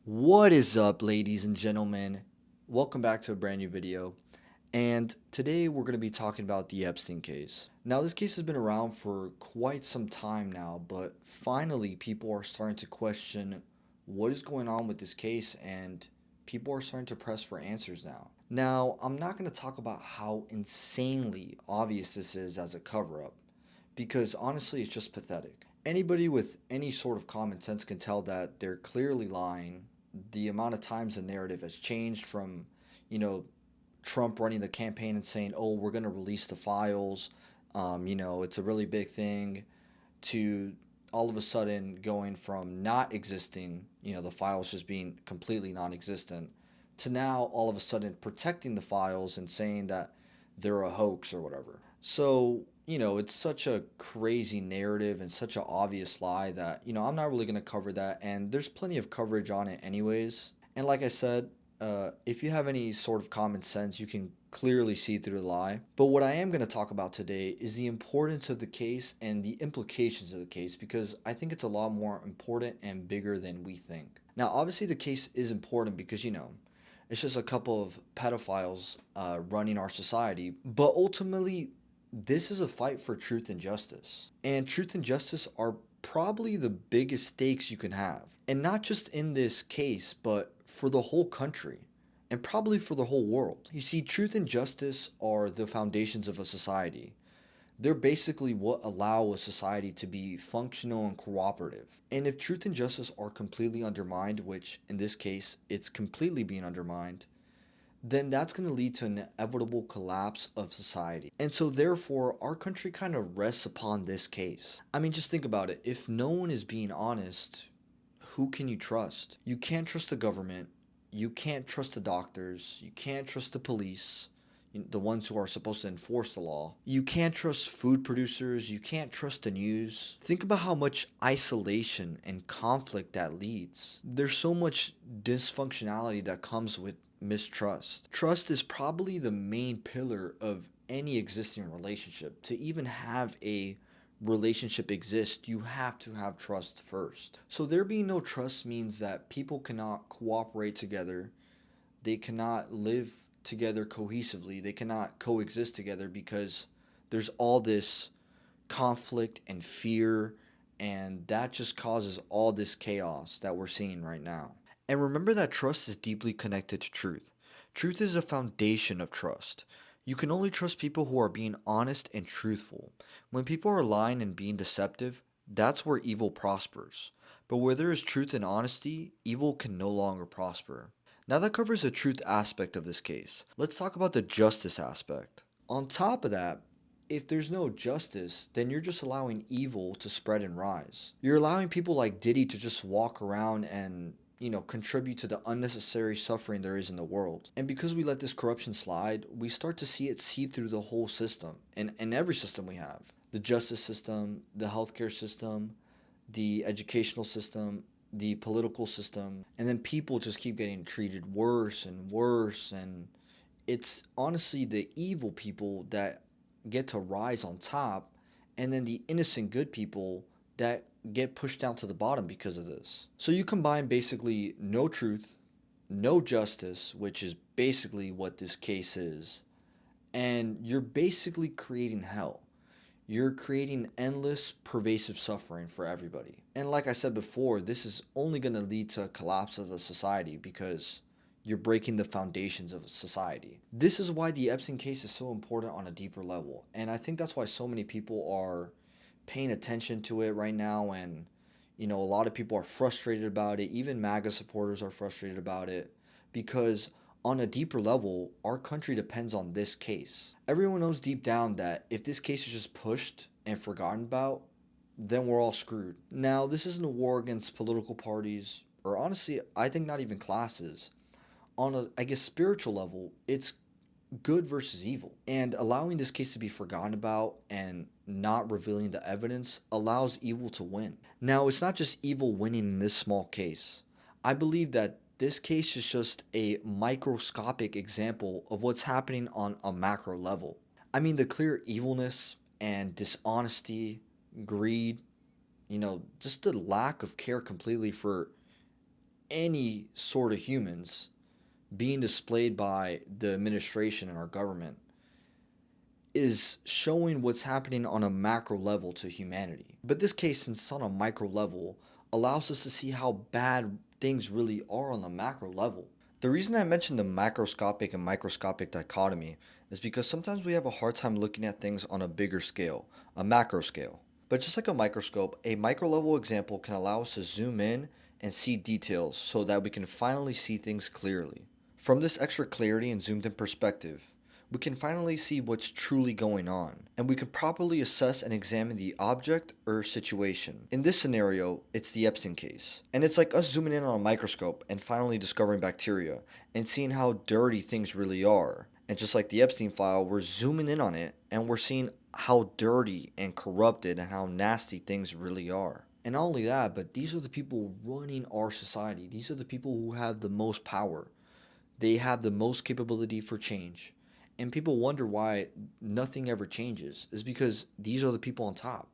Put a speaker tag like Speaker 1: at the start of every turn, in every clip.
Speaker 1: What is up, ladies and gentlemen? Welcome back to a brand new video. And today we're going to be talking about the Epstein case. Now, this case has been around for quite some time now, but finally people are starting to question what is going on with this case, and people are starting to press for answers now. Now, I'm not going to talk about how insanely obvious this is as a cover up, because honestly, it's just pathetic. Anybody with any sort of common sense can tell that they're clearly lying. The amount of times the narrative has changed from, you know, Trump running the campaign and saying, "Oh, we're going to release the files. It's a really big thing," to all of a sudden going from not existing, the files just being completely non-existent, to now all of a sudden protecting the files and saying that they're a hoax or whatever. So, it's such a crazy narrative and such an obvious lie that, I'm not really going to cover that. And there's plenty of coverage on it, anyways. And like I said, if you have any sort of common sense, you can clearly see through the lie. But what I am going to talk about today is the importance of the case and the implications of the case, because I think it's a lot more important and bigger than we think. Now, obviously, the case is important because, it's just a couple of pedophiles running our society. But ultimately, this is a fight for truth and justice. And truth and justice are probably the biggest stakes you can have. And not just in this case, but for the whole country and probably for the whole world. You see, truth and justice are the foundations of a society. They're basically what allow a society to be functional and cooperative. And if truth and justice are completely undermined, which in this case it's completely being undermined, then that's going to lead to an inevitable collapse of society. And so, therefore, our country kind of rests upon this case. I mean, just think about it. If no one is being honest, who can you trust? You can't trust the government. You can't trust the doctors. You can't trust the police, the ones who are supposed to enforce the law. You can't trust food producers. You can't trust the news. Think about how much isolation and conflict that leads. There's so much dysfunctionality that comes with mistrust. Trust is probably the main pillar of any existing relationship. To even have a relationship exist, you have to have trust first. So there being no trust means that people cannot cooperate together. They cannot live together cohesively. They cannot coexist together because there's all this conflict and fear, and that just causes all this chaos that we're seeing right now. And remember that trust is deeply connected to truth. Truth is a foundation of trust. You can only trust people who are being honest and truthful. When people are lying and being deceptive, that's where evil prospers. But where there is truth and honesty, evil can no longer prosper. Now that covers the truth aspect of this case. Let's talk about the justice aspect. On top of that, if there's no justice, then you're just allowing evil to spread and rise. You're allowing people like Diddy to just walk around and, contribute to the unnecessary suffering there is in the world. And because we let this corruption slide, we start to see it seep through the whole system and every system we have. The justice system, the healthcare system, the educational system, the political system, and then people just keep getting treated worse and worse. And it's honestly the evil people that get to rise on top, and then the innocent good people that get pushed down to the bottom because of this. So you combine basically no truth, no justice, which is basically what this case is, and you're basically creating hell. You're creating endless, pervasive suffering for everybody. And like I said before, this is only going to lead to a collapse of a society because you're breaking the foundations of society. This is why the Epstein case is so important on a deeper level. And I think that's why so many people are paying attention to it right now. And, a lot of people are frustrated about it. Even MAGA supporters are frustrated about it because on a deeper level, our country depends on this case. Everyone knows deep down that if this case is just pushed and forgotten about, then we're all screwed. Now, this isn't a war against political parties, or honestly, I think not even classes. On a, I guess, spiritual level, it's good versus evil. And allowing this case to be forgotten about and not revealing the evidence allows evil to win. Now, it's not just evil winning in this small case. I believe that this case is just a microscopic example of what's happening on a macro level. I mean, the clear evilness and dishonesty, greed, just the lack of care completely for any sort of humans being displayed by the administration and our government is showing what's happening on a macro level to humanity. But this case, since it's on a micro level, allows us to see how bad things really are on the macro level. The reason I mentioned the macroscopic and microscopic dichotomy is because sometimes we have a hard time looking at things on a bigger scale, a macro scale. But just like a microscope, a micro level example can allow us to zoom in and see details so that we can finally see things clearly. From this extra clarity and zoomed in perspective, we can finally see what's truly going on, and we can properly assess and examine the object or situation. In this scenario, it's the Epstein case. And it's like us zooming in on a microscope and finally discovering bacteria and seeing how dirty things really are. And just like the Epstein file, we're zooming in on it and we're seeing how dirty and corrupted and how nasty things really are. And not only that, but these are the people running our society. These are the people who have the most power. They have the most capability for change. And people wonder why nothing ever changes. Is because these are the people on top.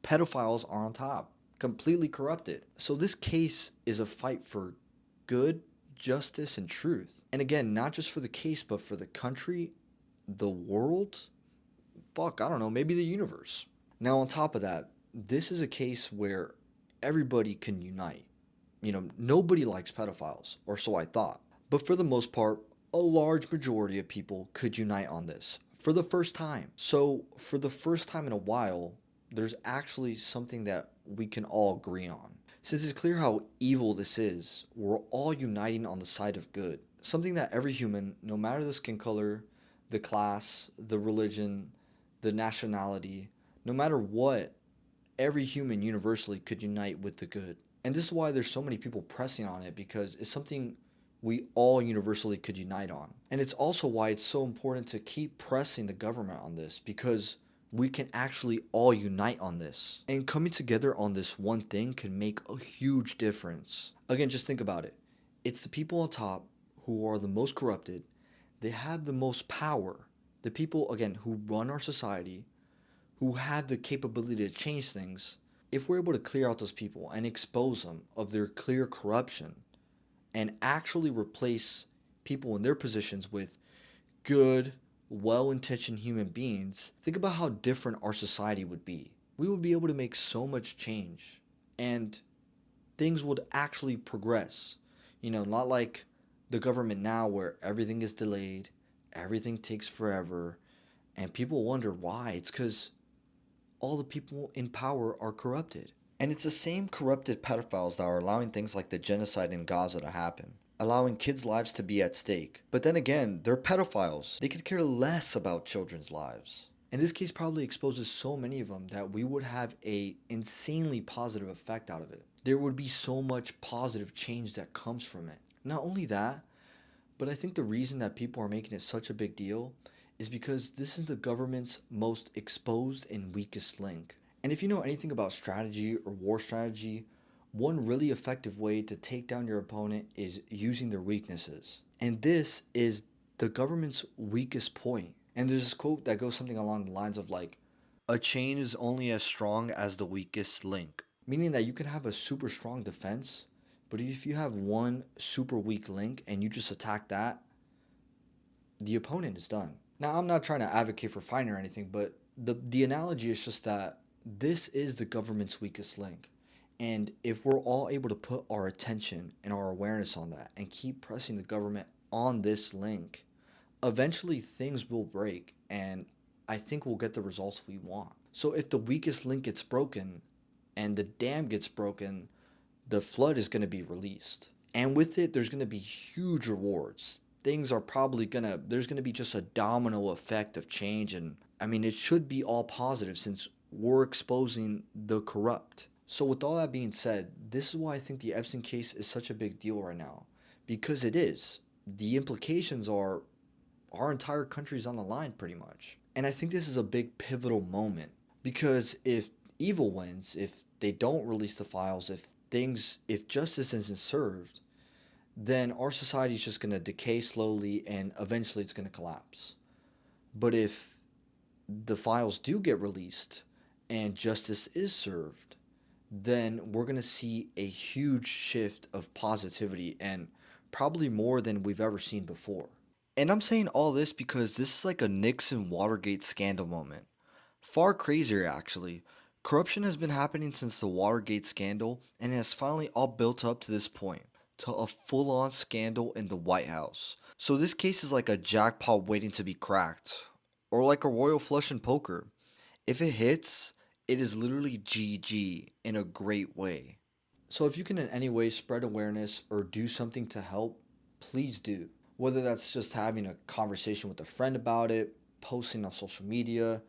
Speaker 1: Pedophiles are on top, completely corrupted. So this case is a fight for good, justice, and truth. And again, not just for the case, but for the country, the world, fuck, I don't know, maybe the universe. Now, on top of that, this is a case where everybody can unite. Nobody likes pedophiles, or so I thought. But for the most part, a large majority of people could unite on this for the first time. So, for the first time in a while, there's actually something that we can all agree on. Since it's clear how evil this is, we're all uniting on the side of good. Something that every human, no matter the skin color, the class, the religion, the nationality, no matter what, every human universally could unite with the good. And this is why there's so many people pressing on it, because it's something we all universally could unite on. And it's also why it's so important to keep pressing the government on this, because we can actually all unite on this. And coming together on this one thing can make a huge difference. Again, just think about it. It's the people on top who are the most corrupted. They have the most power. The people, again, who run our society, who have the capability to change things. If we're able to clear out those people and expose them of their clear corruption and actually replace people in their positions with good, well-intentioned human beings, think about how different our society would be. We would be able to make so much change, and things would actually progress. Not like the government now where everything is delayed, everything takes forever, and people wonder why. It's because all the people in power are corrupted. And it's the same corrupted pedophiles that are allowing things like the genocide in Gaza to happen, allowing kids' lives to be at stake. But then again, they're pedophiles. They could care less about children's lives. And this case probably exposes so many of them that we would have a insanely positive effect out of it. There would be so much positive change that comes from it. Not only that, but I think the reason that people are making it such a big deal is because this is the government's most exposed and weakest link. And if you know anything about strategy or war strategy, one really effective way to take down your opponent is using their weaknesses. And this is the government's weakest point. And there's this quote that goes something along the lines of like, a chain is only as strong as the weakest link. Meaning that you can have a super strong defense, but if you have one super weak link and you just attack that, the opponent is done. Now, I'm not trying to advocate for fighting or anything, but the analogy is just that this is the government's weakest link. And if we're all able to put our attention and our awareness on that and keep pressing the government on this link, eventually things will break, and I think we'll get the results we want. So if the weakest link gets broken and the dam gets broken, the flood is going to be released. And with it, there's going to be huge rewards. There's going to be just a domino effect of change. And I mean, it should be all positive since we're exposing the corrupt. So with all that being said, this is why I think the Epstein case is such a big deal right now. Because it is. The implications are our entire country's on the line pretty much. And I think this is a big pivotal moment. Because if evil wins, if they don't release the files, if justice isn't served, then our society is just going to decay slowly and eventually it's going to collapse. But if the files do get released and justice is served, then we're going to see a huge shift of positivity and probably more than we've ever seen before. And I'm saying all this because this is like a Nixon Watergate scandal moment. Far crazier, actually. Corruption has been happening since the Watergate scandal, and it has finally all built up to this point, to a full on scandal in the White House. So this case is like a jackpot waiting to be cracked, or like a royal flush in poker. If it hits, it is literally GG in a great way. So if you can in any way spread awareness or do something to help, please do. Whether that's just having a conversation with a friend about it, posting on social media,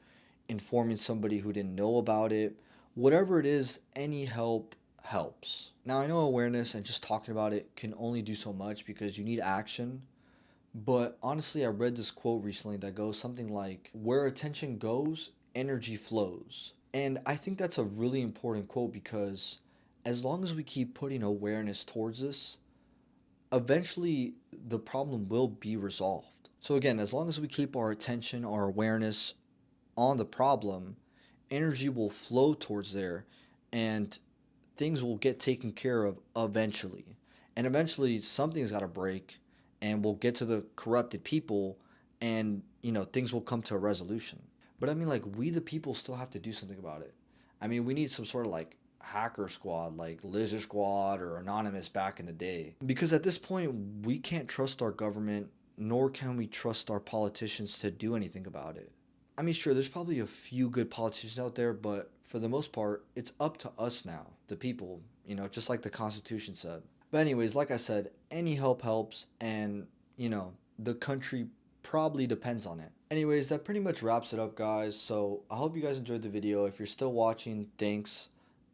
Speaker 1: informing somebody who didn't know about it, whatever it is, any help helps. Now, I know awareness and just talking about it can only do so much because you need action. But honestly, I read this quote recently that goes something like, "Where attention goes, energy flows." And I think that's a really important quote because as long as we keep putting awareness towards this, eventually the problem will be resolved. So, again, as long as we keep our attention, our awareness on the problem, energy will flow towards there and things will get taken care of eventually. And eventually something's got to break and we'll get to the corrupted people and, things will come to a resolution. But I mean, like, we the people still have to do something about it. I mean, we need some sort of like hacker squad, like Lizard Squad or Anonymous back in the day. Because at this point, we can't trust our government, nor can we trust our politicians to do anything about it. I mean, sure, there's probably a few good politicians out there, but for the most part, it's up to us now, the people, just like the Constitution said. But, anyways, like I said, any help helps, and, the country probably depends on it. Anyways, that pretty much wraps it up, guys. So, I hope you guys enjoyed the video. If you're still watching, thanks,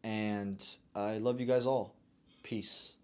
Speaker 1: and I love you guys all. Peace.